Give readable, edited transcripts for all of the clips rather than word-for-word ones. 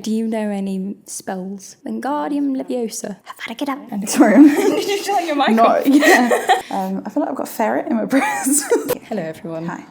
Do you know any spells? Wingardium Leviosa. Avada-kedavra. Sorry, Did you turn your mic not, off? yeah. I feel like I've got a ferret in my breast. Hello everyone. Hi.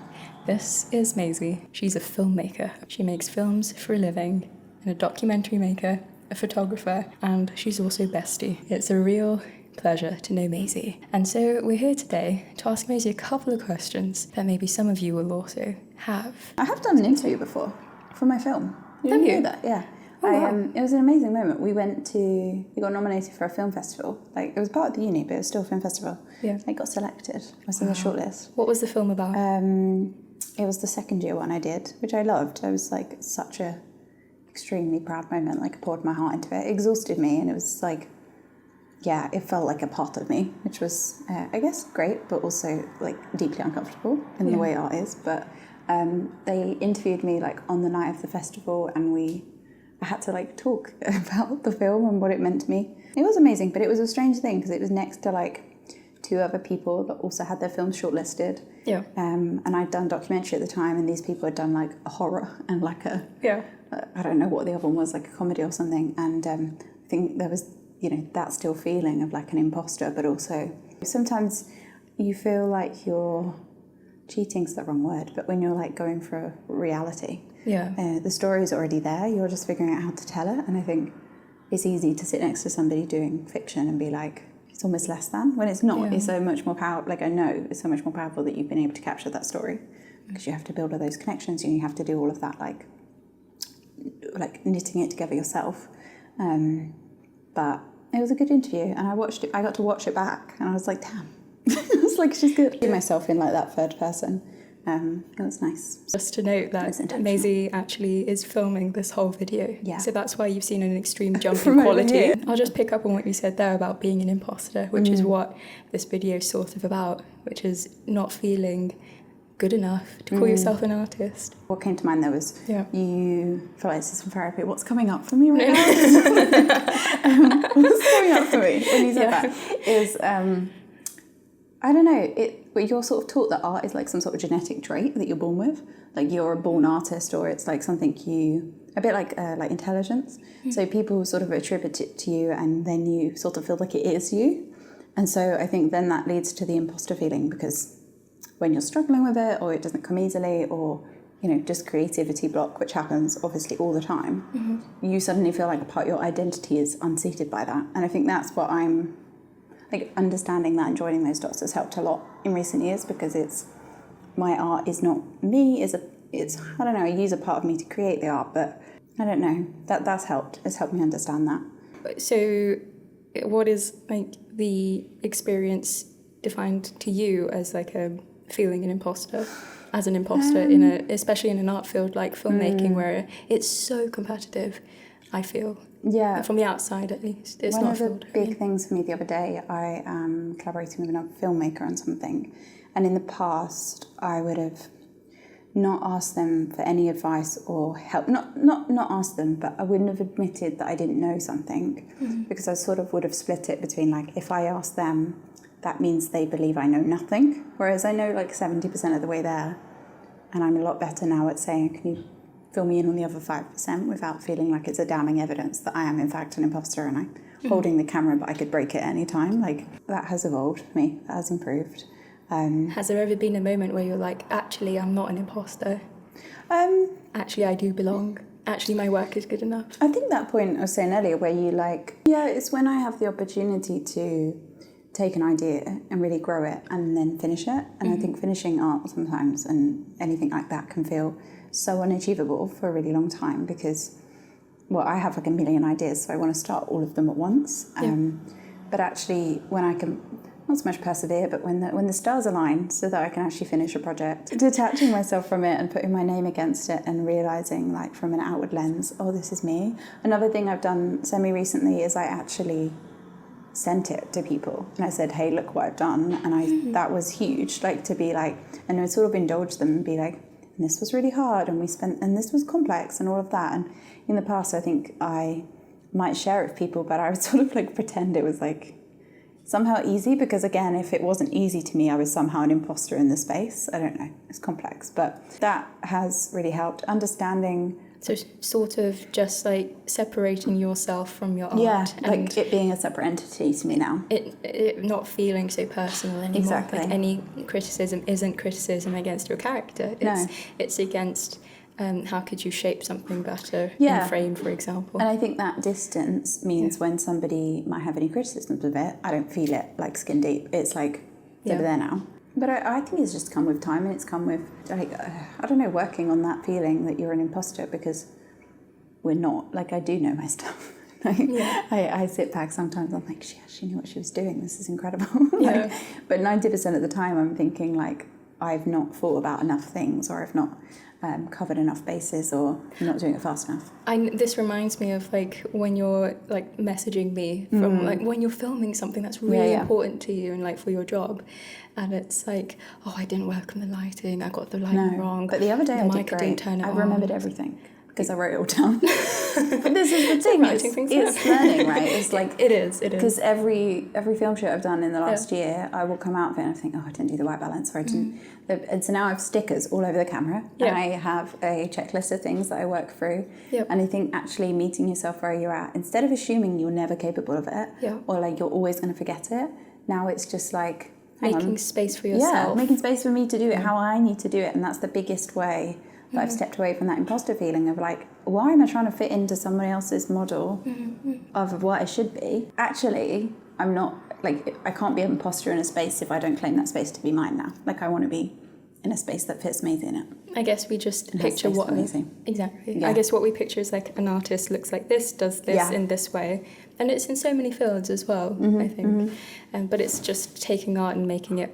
This is Maisie. She's a filmmaker. She makes films for a living, and a documentary maker, a photographer, and she's also bestie. It's a real pleasure to know Maisie. And so we're here today to ask Maisie a couple of questions that maybe some of you will also have. I have done an interview before for my film. Have you? Know that? Yeah. Oh, wow. It was an amazing moment. We got nominated for a film festival. Like, it was part of the uni, but it was still a film festival. Yeah. I got selected. I was in the shortlist. What was the film about? It was the second year one I did, which I loved. I was like such a extremely proud moment. Like, I poured my heart into it. It exhausted me, and it was like, yeah, it felt like a part of me, which was, I guess, great, but also like deeply uncomfortable in the way art is. But they interviewed me like on the night of the festival, and I had to like talk about the film and what it meant to me. It was amazing, but it was a strange thing because it was next to like two other people that also had their films shortlisted. Yeah. And I'd done documentary at the time, and these people had done like a horror and like I don't know what the other one was, like a comedy or something. And I think there was, that still feeling of like an imposter, but also sometimes you feel like you're cheating's the wrong word, but when you're like going for reality, the story's already there, you're just figuring out how to tell it. And I think it's easy to sit next to somebody doing fiction and be like, it's almost less than, when it's not. It's so much more powerful. Like, I know it's so much more powerful that you've been able to capture that story, because you have to build all those connections and you have to do all of that like knitting it together yourself. But it was a good interview, and I got to watch it back, and I was like, damn. I was like, she's good. I see myself in like that third person. It was nice. Just to note that Maisie actually is filming this whole video. Yeah. So that's why you've seen an extreme jump in quality. I'll just pick up on what you said there about being an imposter, which is what this video is sort of about, which is not feeling good enough to call yourself an artist. What came to mind there was, you feel like this is from therapy. What's coming up for me right now? What's coming up for me when you said that is, I don't know, but you're sort of taught that art is like some sort of genetic trait that you're born with. Like, you're a born artist, or it's like something a bit like intelligence. So people sort of attribute it to you, and then you sort of feel like it is you. And so I think then that leads to the imposter feeling, because when you're struggling with it, or it doesn't come easily, or just creativity block, which happens obviously all the time, you suddenly feel like a part of your identity is unseated by that. And I think that's what I'm like, understanding that and joining those dots has helped a lot in recent years, because it's my art is not me, it's I don't know, I use a part of me to create the art, but I don't know, that's helped. It's helped me understand that. So what is like the experience defined to you as like a feeling an imposter, as an imposter especially in an art field like filmmaking, where it's so competitive, I feel. Yeah. From the outside, at least. It's one not of the big things for me the other day, I am collaborating with another filmmaker on something, and in the past I would have not asked them for any advice or help, not asked them, but I wouldn't have admitted that I didn't know something, because I sort of would have split it between like, if I ask them, that means they believe I know nothing, whereas I know like 70% of the way there, and I'm a lot better now at saying, can you fill me in on the other 5%, without feeling like it's a damning evidence that I am in fact an imposter and I'm holding the camera but I could break it at any time. Like, that has evolved for me, that has improved. Has there ever been a moment where you're like, actually I'm not an imposter? Actually I do belong. Actually my work is good enough. I think that point I was saying earlier, where you like, it's when I have the opportunity to take an idea and really grow it and then finish it. And I think finishing art sometimes and anything like that can feel so unachievable for a really long time, because, well, I have like a million ideas, so I want to start all of them at once. But actually, when I can, not so much persevere, but when the stars align so that I can actually finish a project, detaching myself from it and putting my name against it and realising, like, from an outward lens, oh, this is me. Another thing I've done semi-recently is I actually sent it to people and I said, hey, look what I've done. And that was huge, like, to be like, and I sort of indulge them and be like, and this was really hard, and and this was complex and all of that. And in the past, I think I might share it with people, but I would sort of like pretend it was like somehow easy, because again, if it wasn't easy to me, I was somehow an imposter in the space. I don't know, it's complex, but that has really helped understanding So sort of just like separating yourself from your art. Yeah, and like it being a separate entity to me now. It not feeling so personal anymore. Exactly. Like any criticism isn't criticism against your character. It's against how could you shape something better in frame, for example. And I think that distance means when somebody might have any criticisms of it, I don't feel it like skin deep. It's like it's over there now. But I think it's just come with time, and it's come with, like, I don't know, working on that feeling that you're an imposter, because we're not. Like, I do know my stuff. I sit back sometimes, I'm like, she knew what she was doing. This is incredible. But 90% of the time I'm thinking, like, I've not thought about enough things, or I've not covered enough bases, or I'm not doing it fast enough. This reminds me of like when you're like messaging me from like when you're filming something that's really important to you and like for your job, and it's like, oh, I didn't work on the lighting, I got the lighting wrong. But the other day I did great. I remembered everything because I wrote it all down. But this is the thing, it's learning, right? It's like it is because every film shoot I've done in the last year, I will come out of it and I think, oh, I didn't do the white balance, or I didn't. And so now I have stickers all over the camera, and I have a checklist of things that I work through. And I think actually meeting yourself where you're at, instead of assuming you're never capable of it, or like you're always going to forget it, now it's just like making space for yourself. Making space for me to do it how I need to do it, and that's the biggest way that I've stepped away from that imposter feeling of like, why am I trying to fit into somebody else's model of what I should be? Actually, I'm not, like, I can't be an imposter in a space if I don't claim that space to be mine now. Like, I want to be in a space that fits Maisie in it. I guess we just picture what exactly. I guess what we picture is like an artist looks like this, does this in this way, and it's in so many fields as well. I think, but it's just taking art and making it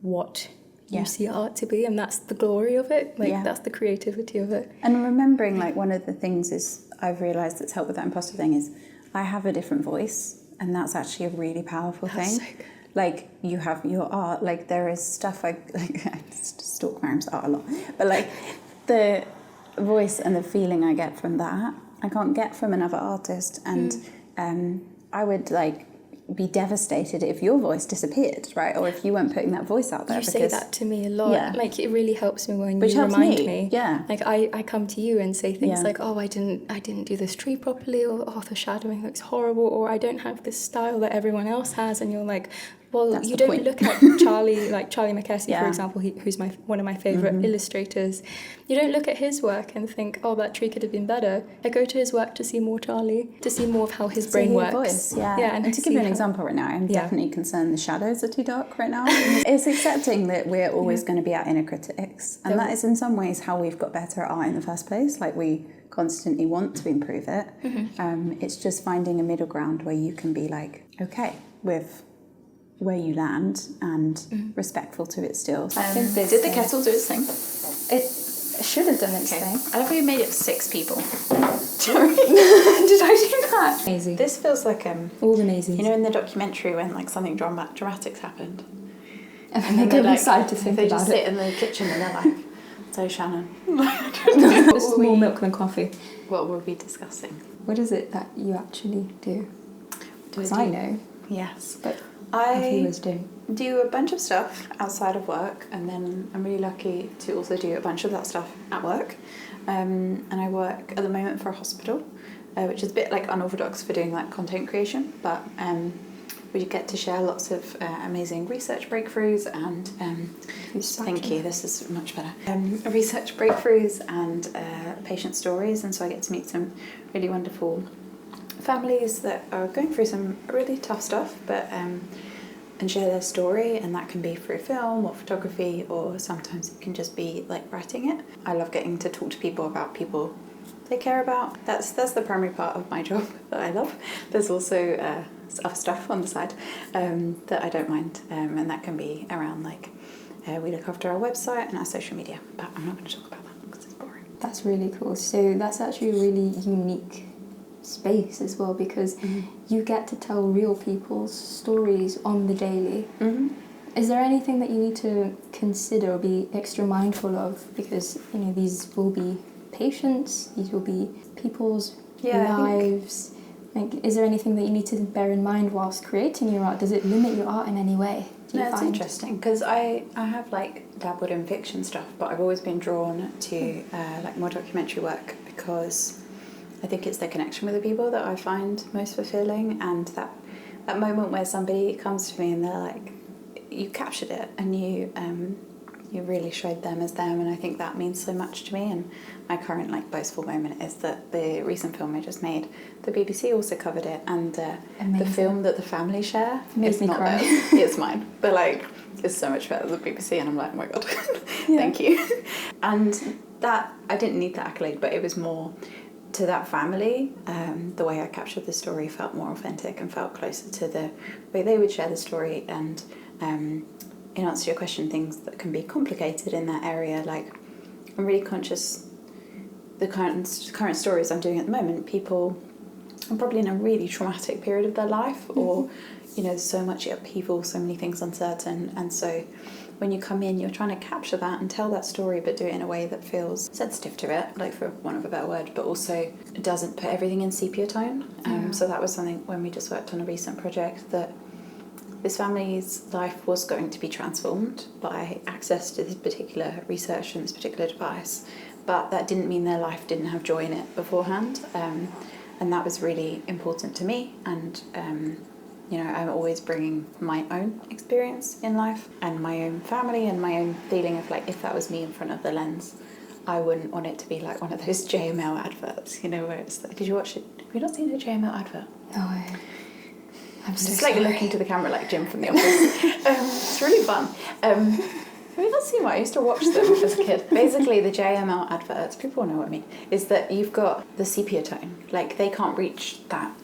what you see art to be, and that's the glory of it. Like that's the creativity of it. And remembering, like, one of the things is I've realised that's helped with that imposter thing is I have a different voice, and that's actually a really powerful thing. So good. Like, you have your art, like there is stuff I stalk Mariam's art a lot, but like the voice and the feeling I get from that I can't get from another artist, and I would like be devastated if your voice disappeared, right? Or if you weren't putting that voice out there. You say that to me a lot. Like, it really helps me when you remind me. Like, I come to you and say things like, oh, I didn't do this tree properly, or oh, the shadowing looks horrible, or I don't have this style that everyone else has, and you're like, well, that's you don't look at Charlie, like Charlie McKessie, for example, who's one of my favourite illustrators. You don't look at his work and think, oh, that tree could have been better. I go to his work to see more Charlie, to see more of how his brain works. Voice, and to give you an example right now, I'm definitely concerned the shadows are too dark right now. It's accepting that we're always going to be our inner critics, and that is in some ways how we've got better at art in the first place. Like, we constantly want to improve it. It's just finding a middle ground where you can be like, okay with where you land and respectful to it still. Did the kettle do its thing? It should have done its thing. I love how you made it 6 people. Sorry. Did I do that? Maisie. This feels like all the Maisies. You know, in the documentary when like something dramatic's happened, and then they go inside to think about it. They just sit in the kitchen and they're like, "So Shannon, this is more milk than coffee. What were we discussing? What is it that you actually do? Because I know. Yes, but I do a bunch of stuff outside of work, and then I'm really lucky to also do a bunch of that stuff at work. And I work at the moment for a hospital, which is a bit like unorthodox for doing like content creation, but we get to share lots of amazing research breakthroughs and thank you, this is much better. Research breakthroughs and patient stories, and so I get to meet some really wonderful families that are going through some really tough stuff, but and share their story, and that can be through film or photography, or sometimes it can just be like writing it. I love getting to talk to people about people they care about. That's the primary part of my job that I love. There's also other stuff on the side that I don't mind, and that can be around like we look after our website and our social media, but I'm not going to talk about that because it's boring. That's really cool. So that's actually a really unique space as well, because you get to tell real people's stories on the daily. Is there anything that you need to consider or be extra mindful of, because you know these will be patients, these will be people's lives? Like, is there anything that you need to bear in mind whilst creating your art? Does it limit your art in any way? It's interesting because I have like dabbled in fiction stuff, but I've always been drawn to like more documentary work because I think it's the connection with the people that I find most fulfilling, and that moment where somebody comes to me and they're like, you captured it and you really showed them as them, and I think that means so much to me. And my current like boastful moment is that the recent film I just made, the BBC also covered it, and the film that the family share is not theirs, it's mine, but like it's so much better than the BBC, and I'm like, oh my god, thank you. And that, I didn't need the accolade, but it was more to that family. The way I captured the story felt more authentic and felt closer to the way they would share the story. And in answer to your question, things that can be complicated in that area, like I'm really conscious the current stories I'm doing at the moment, people are probably in a really traumatic period of their life, or there's so much upheaval, so many things uncertain, and so when you come in, you're trying to capture that and tell that story, but do it in a way that feels sensitive to it, like for want of a better word, but also doesn't put everything in sepia tone. So that was something when we just worked on a recent project, that this family's life was going to be transformed by access to this particular research and this particular device, but that didn't mean their life didn't have joy in it beforehand. And that was really important to me. And I'm always bringing my own experience in life and my own family and my own feeling of like, if that was me in front of the lens, I wouldn't want it to be like one of those JML adverts, where it's like, did you watch it? Have you not seen a JML advert? No. I'm so just sorry. like looking to the camera like Jim from The Office. It's really fun. Have you not seen what I used to watch them as a kid? Basically, the JML adverts, people know what I mean, is that you've got the sepia tone. Like, they can't reach that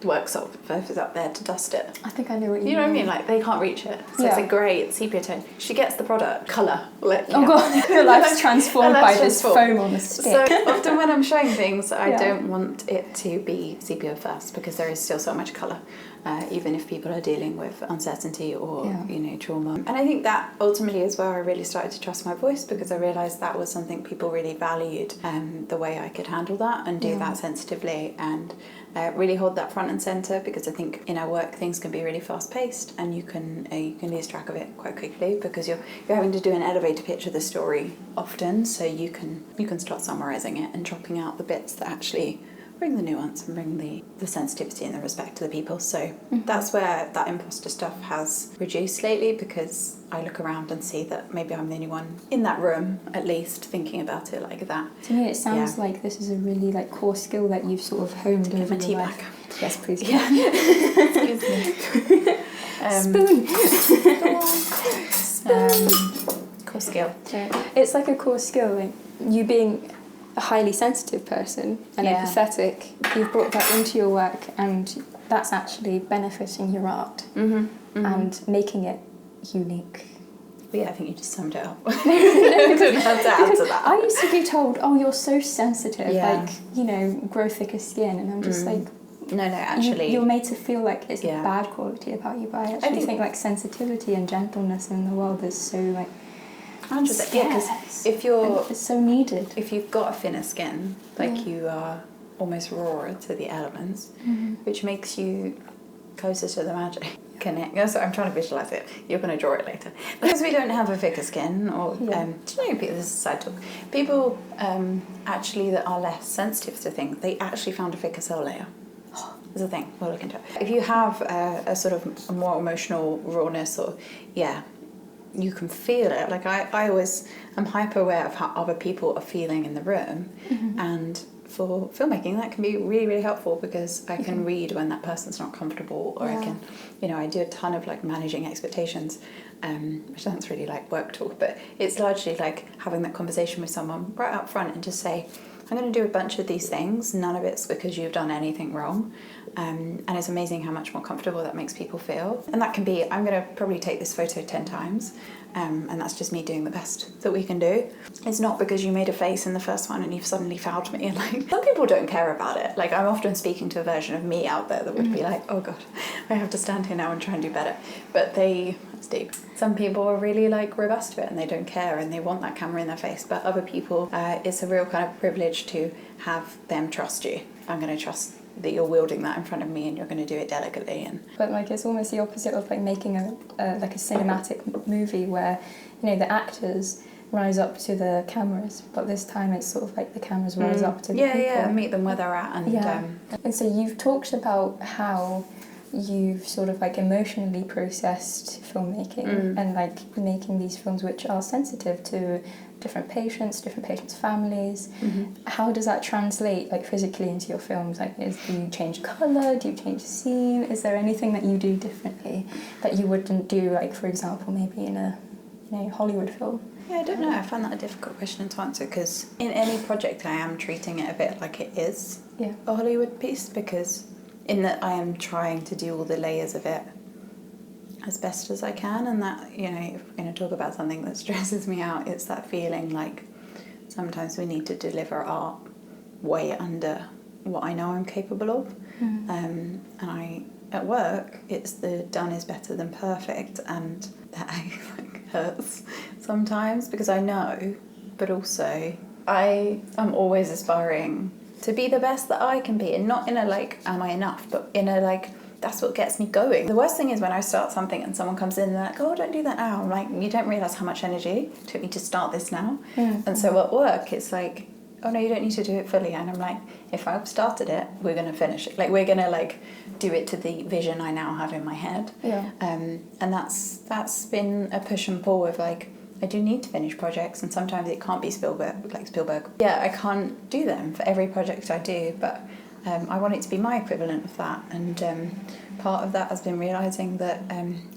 work surface is up there to dust it. I think I know what you mean. You know what I mean? Like, they can't reach it. So it's a grey sepia tone. She gets the product, colour. Like, God, her life's transformed by this foam on the stick. So often when I'm showing things, I don't want it to be sepia first, because there is still so much colour, even if people are dealing with uncertainty or, trauma. And I think that ultimately is where I really started to trust my voice, because I realised that was something people really valued, the way I could handle that and do that sensitively, and really hold that front and centre, because I think in our work things can be really fast paced, and you can lose track of it quite quickly, because you're having to do an elevator pitch of the story often, so you can start summarising it and dropping out the bits that actually bring the nuance and bring the sensitivity and the respect to the people. So that's where that imposter stuff has reduced lately, because I look around and see that maybe I'm the only one in that room, at least, thinking about it like that. To me, it sounds like this is a really core skill that you've sort of honed over my tea your life. back. Yes, please. Yeah. Excuse me. Spoon. Core skill. So it's like a core skill, like you being a highly sensitive person and empathetic, you've brought that into your work, and that's actually benefiting your art and making it unique. But yeah, I think you just summed it up. I didn't have to add to that. I used to be told, oh, you're so sensitive, grow thicker skin, and I'm just like, no, actually, you're made to feel like it's a bad quality about you, but I actually think like sensitivity and gentleness in the world is so like 100%. Yeah, because it's so needed. If you've got a thinner skin, like you are almost rawer to the elements, which makes you closer to the magic. Connect. So I'm trying to visualise it. You're going to draw it later. Because we don't have a thicker skin, or do you know, this is side talk. People actually that are less sensitive to things, they actually found a thicker cell layer. There's a thing. We'll look into it. If you have a sort of a more emotional rawness, or you can feel it. Like I'm hyper aware of how other people are feeling in the room, and for filmmaking that can be really, really helpful, because I can read when that person's not comfortable, or I can, I do a ton of like managing expectations, which sounds really like work talk, but it's largely like having that conversation with someone right up front and just say, I'm going to do a bunch of these things, none of it's because you've done anything wrong. And it's amazing how much more comfortable that makes people feel. And that can be, I'm going to probably take this photo 10 times, and that's just me doing the best that we can do. It's not because you made a face in the first one and you've suddenly fouled me. And like, some people don't care about it. Like, I'm often speaking to a version of me out there that would be like, oh God, I have to stand here now and try and do better. But that's deep. Some people are really like robust to it and they don't care and they want that camera in their face. But other people, it's a real kind of privilege to have them trust you. I'm going to trust that you're wielding that in front of me and you're going to do it delicately. But like, it's almost the opposite of like making a cinematic movie where, the actors, rise up to the cameras, but this time it's sort of like the cameras rise up to the people. Yeah, meet them where they're at. And And so you've talked about how you've sort of like emotionally processed filmmaking and like making these films which are sensitive to different patients' families. How does that translate like physically into your films? Like, do you change colour? Do you change the scene? Is there anything that you do differently that you wouldn't do, like for example, maybe in a Hollywood film? Yeah, I don't know. I find that a difficult question to answer because in any project I am treating it a bit like it is a Hollywood piece, because in that I am trying to do all the layers of it as best as I can, and that, if we're going to talk about something that stresses me out, it's that feeling like sometimes we need to deliver art way under what I know I'm capable of. And at work, it's the done is better than perfect, and that hurts sometimes because I know, but also I am always aspiring to be the best that I can be, and not in a am I enough, but in a that's what gets me going. The worst thing is when I start something and someone comes in and they're like, oh, don't do that now. I'm like, you don't realise how much energy it took me to start this now. And so at work, it's like, oh no, you don't need to do it fully. And I'm like, if I've started it, we're going to finish it. We're going to do it to the vision I now have in my head. And that's been a push and pull of I do need to finish projects, and sometimes it can't be Spielberg. Yeah, I can't do them for every project I do, but I want it to be my equivalent of that. And part of that has been realising that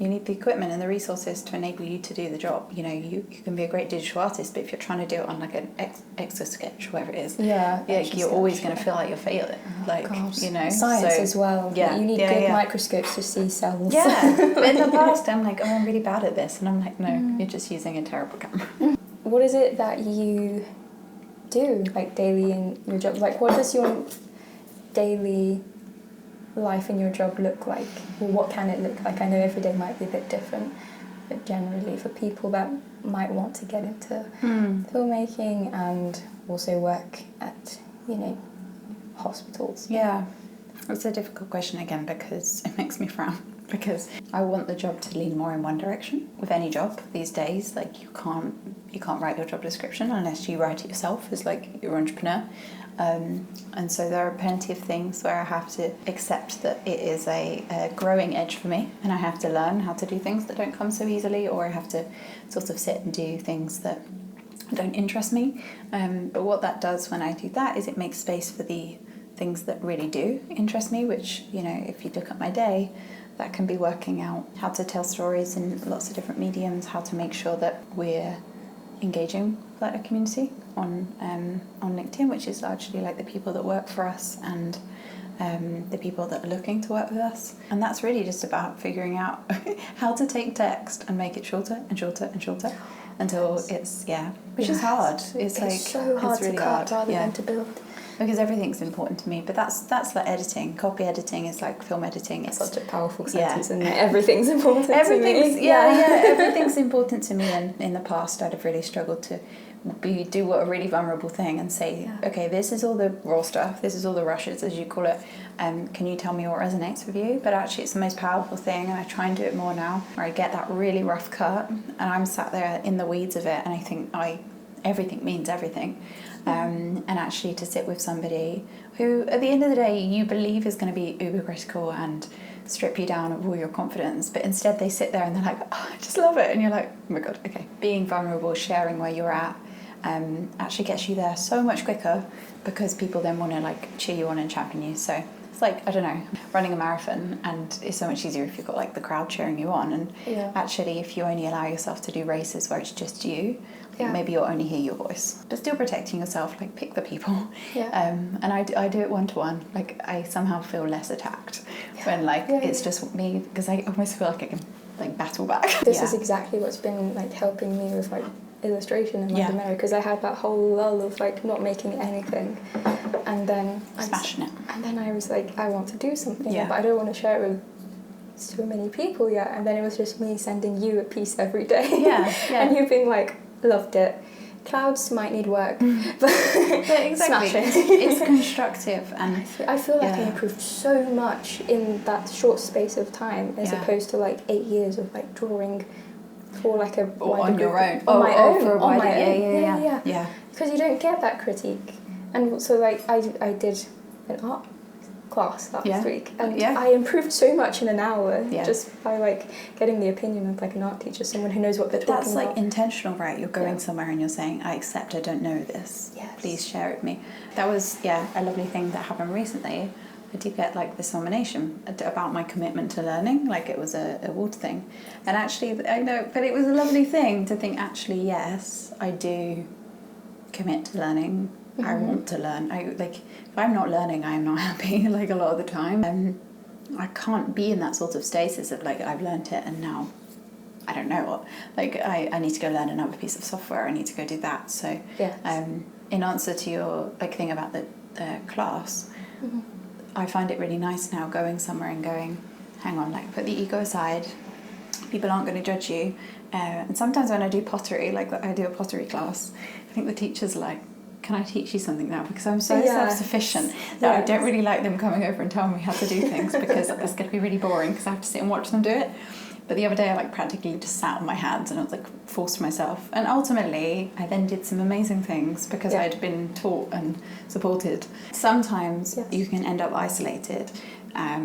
you need the equipment and the resources to enable you to do the job. You can be a great digital artist, but if you're trying to do it on an Exo-Sketch, whatever it is, you're always going to feel like you're failing. Science as well. Yeah, you need good microscopes to see cells. Yeah, but in the past I'm like, oh, I'm really bad at this, and I'm like, no, you're just using a terrible camera. What is it that you do daily in your job? What does your daily life in your job look like? Or what can it look like? I know every day might be a bit different, but generally for people that might want to get into filmmaking and also work at hospitals. Yeah, it's a difficult question again because it makes me frown, because I want the job to lean more in one direction. With any job these days, you can't write your job description unless you write it yourself as your entrepreneur. And so there are plenty of things where I have to accept that it is a growing edge for me, and I have to learn how to do things that don't come so easily, or I have to sort of sit and do things that don't interest me. But what that does when I do that is it makes space for the things that really do interest me, which, if you look at my day, that can be working out how to tell stories in lots of different mediums, how to make sure that we're engaging with a community on LinkedIn, which is largely the people that work for us and the people that are looking to work with us. And that's really just about figuring out how to take text and make it shorter and shorter and shorter until it's, which is hard. It's so hard to cut rather than to build. Because everything's important to me, but that's like editing. Copy editing is like film editing. It's such a powerful sentence, and everything's important to me. Everything's important to me. And in the past, I'd have really struggled to do a really vulnerable thing and say, okay, this is all the raw stuff, this is all the rushes, as you call it. Can you tell me what resonates with you? But actually, it's the most powerful thing, and I try and do it more now, where I get that really rough cut, and I'm sat there in the weeds of it, and I think everything means everything. And actually to sit with somebody who, at the end of the day, you believe is going to be uber critical and strip you down of all your confidence, but instead they sit there and they're like, oh, I just love it, and you're like, oh my god, okay. Being vulnerable, sharing where you're at, actually gets you there so much quicker, because people then want to cheer you on and champion you. So it's I don't know, running a marathon, and it's so much easier if you've got the crowd cheering you on, and actually if you only allow yourself to do races where it's just you, maybe you'll only hear your voice, but still protecting yourself. Pick the people. And I do it one-to-one. I somehow feel less attacked when it's just me, because I almost feel like I can battle back. This is exactly what's been helping me with illustration in London Mirror, because I had that whole lull of not making anything, and then smashing it, and then I was I want to do something, but I don't want to share it with so many people yet. And then it was just me sending you a piece every day, and you being loved it. Clouds might need work, but exactly, it's constructive, and I feel I improved so much in that short space of time, as opposed to 8 years of drawing for like a Or wider on your group. own. On my own. For a on wider, my own. yeah. Yeah. Because you don't get that critique. And so like I did an art class last week, and I improved so much in an hour just by like getting the opinion of like an art teacher, someone who knows what they're talking about. That's like intentional, right? You're going somewhere and you're saying, I accept I don't know this. Yes. Please share it with me. That was a lovely thing that happened recently. I did get like this nomination about my commitment to learning, like it was a award thing. And actually, I know, but it was a lovely thing to think, actually, yes, I do commit to learning. I want to learn. If I'm not learning, I'm not happy, like a lot of the time. I can't be in that sort of stasis of like, I've learned it and now I don't know what. Like, I need to go learn another piece of software. I need to go do that. So, in answer to your like thing about the class, I find it really nice now going somewhere and going, hang on, like put the ego aside. People aren't going to judge you. And sometimes when I do pottery, like I do a pottery class, I think the teacher's like, can I teach you something now? Because I'm so self-sufficient that I don't really like them coming over and telling me how to do things because it's going to be really boring because I have to sit and watch them do it. But the other day I like practically just sat on my hands and I was like forced myself. And ultimately I then did some amazing things because I'd been taught and supported. Sometimes you can end up isolated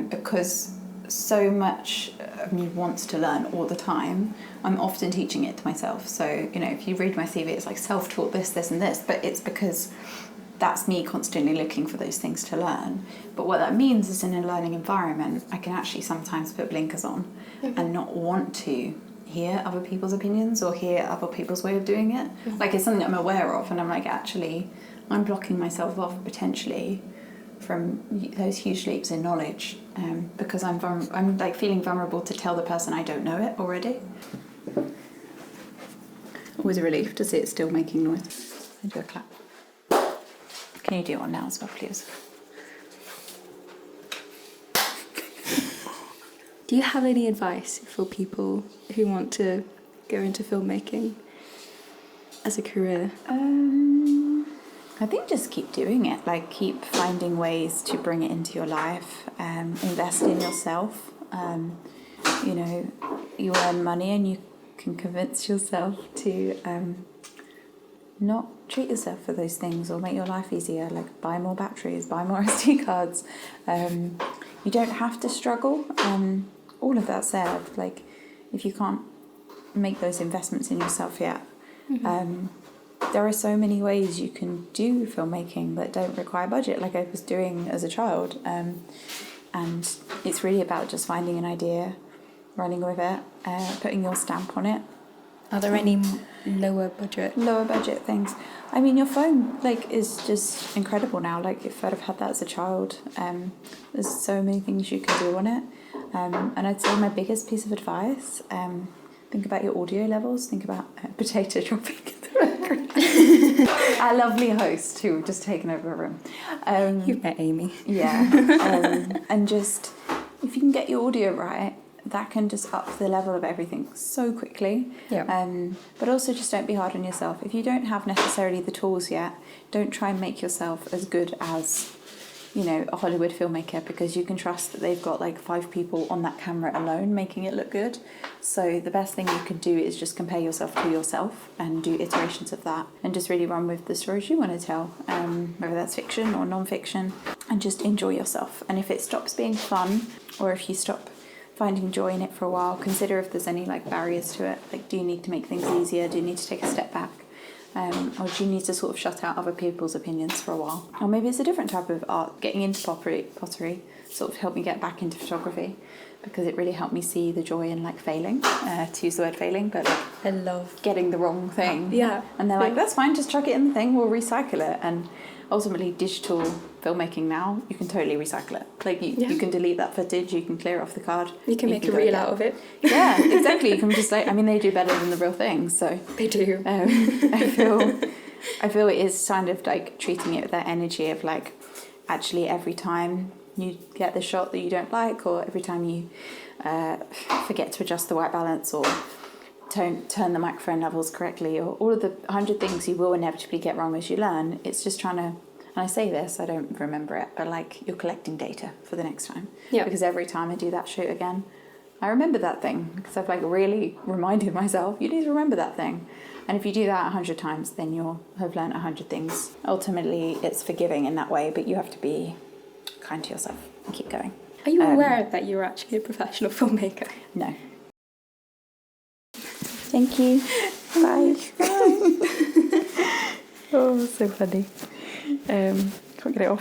because so much of me wants to learn all the time. I'm often teaching it to myself. So, you know, if you read my CV, it's like self-taught this and this, but it's because that's me constantly looking for those things to learn. But what that means is in a learning environment, I can actually sometimes put blinkers on and not want to hear other people's opinions or hear other people's way of doing it. Like it's something I'm aware of and I'm like, actually, I'm blocking myself off potentially from those huge leaps in knowledge because I'm like feeling vulnerable to tell the person I don't know it already. Always a relief to see it still making noise. I do a clap. Can you do one now as well, please? Do you have any advice for people who want to go into filmmaking as a career? I think just keep doing it. Like keep finding ways to bring it into your life. Invest in yourself. You know, you earn money and you can convince yourself to not treat yourself for those things or make your life easier. Like buy more batteries, buy more SD cards. You don't have to struggle. All of that said, like if you can't make those investments in yourself yet, there are so many ways you can do filmmaking that don't require budget, like I was doing as a child. And it's really about just finding an idea, running with it, putting your stamp on it. Are there any lower budget things? I mean, your phone like is just incredible now. Like if I'd have had that as a child, there's so many things you can do on it. And I'd say my biggest piece of advice, think about your audio levels. Think about potato dropping in the background. Our lovely host who have just taken over a room. You've met Amy. Yeah. And just, if you can get your audio right, that can just up the level of everything so quickly. Yeah. But also just don't be hard on yourself. If you don't have necessarily the tools yet, don't try and make yourself as good as, you know, a Hollywood filmmaker, because you can trust that they've got like 5 people on that camera alone making it look good. So the best thing you can do is just compare yourself to yourself and do iterations of that and just really run with the stories you want to tell, whether that's fiction or non-fiction, and just enjoy yourself. And if it stops being fun, or if you stop finding joy in it for a while, consider if there's any like barriers to it. Like, do you need to make things easier? Do you need to take a step back? Or do you need to sort of shut out other people's opinions for a while? Or maybe it's a different type of art. Getting into pottery sort of helped me get back into photography, because it really helped me see the joy in like failing, to use the word failing, but like I love getting the wrong thing. Yeah. And they're like, that's fine, just chuck it in the thing, we'll recycle it. And ultimately digital filmmaking now, you can totally recycle it. Like you can delete that footage, you can clear off the card. You can make a reel out of it. Yeah, exactly. You can just like, I mean, they do better than the real thing, so. They do. I feel it is kind of like treating it with that energy of like, actually every time you get the shot that you don't like, or every time you forget to adjust the white balance, or turn the microphone levels correctly, or all of the 100 things you will inevitably get wrong as you learn, it's just trying to, and I say this, I don't remember it, but like you're collecting data for the next time. Yeah. Because every time I do that shoot again, I remember that thing because I've like really reminded myself, you need to remember that thing. And if you do that 100 times, then you'll have learned 100 things. Ultimately, it's forgiving in that way, but you have to be kind to yourself and keep going. Are you aware that you're actually a professional filmmaker? No. Thank you. Bye. Bye. Oh, so funny. Can't get it off.